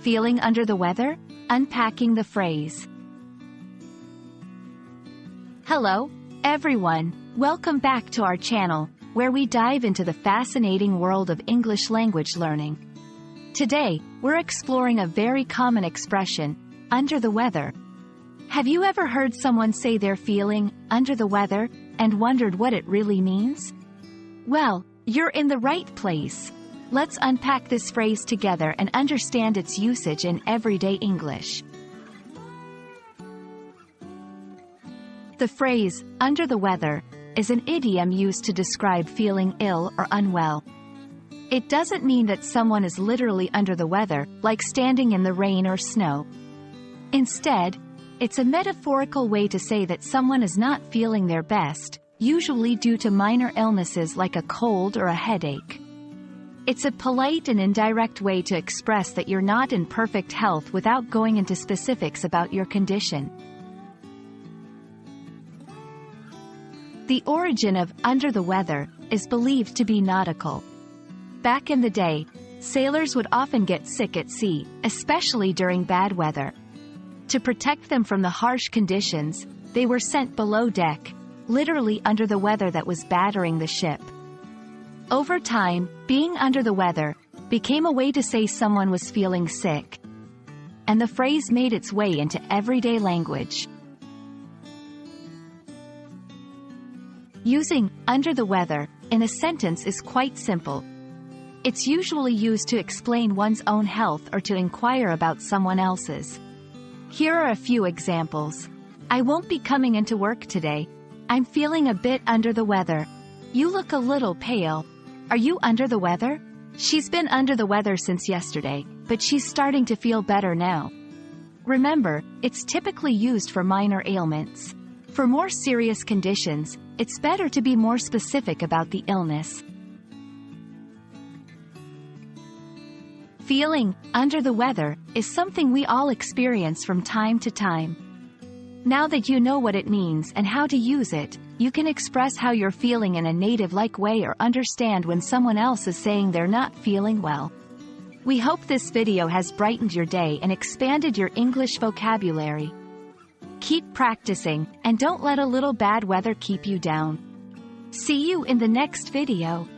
Feeling under the weather? Unpacking the phrase. Hello, everyone. Welcome back to our channel, where we dive into the fascinating world of English language learning. Today, we're exploring a very common expression, under the weather. Have you ever heard someone say they're feeling under the weather and wondered what it really means? Well, you're in the right place. Let's unpack this phrase together and understand its usage in everyday English. The phrase, under the weather, is an idiom used to describe feeling ill or unwell. It doesn't mean that someone is literally under the weather, like standing in the rain or snow. Instead, it's a metaphorical way to say that someone is not feeling their best, usually due to minor illnesses like a cold or a headache. It's a polite and indirect way to express that you're not in perfect health without going into specifics about your condition. The origin of under the weather is believed to be nautical. Back in the day, sailors would often get sick at sea, especially during bad weather. To protect them from the harsh conditions, they were sent below deck, literally under the weather that was battering the ship. Over time, being under the weather became a way to say someone was feeling sick, and the phrase made its way into everyday language. Using under the weather in a sentence is quite simple. It's usually used to explain one's own health or to inquire about someone else's. Here are a few examples. I won't be coming into work today. I'm feeling a bit under the weather. You look a little pale. Are you under the weather? She's been under the weather since yesterday, but she's starting to feel better now. Remember, it's typically used for minor ailments. For more serious conditions, it's better to be more specific about the illness. Feeling under the weather is something we all experience from time to time. Now that you know what it means and how to use it, you can express how you're feeling in a native-like way or understand when someone else is saying they're not feeling well. We hope this video has brightened your day and expanded your English vocabulary. Keep practicing, and don't let a little bad weather keep you down. See you in the next video.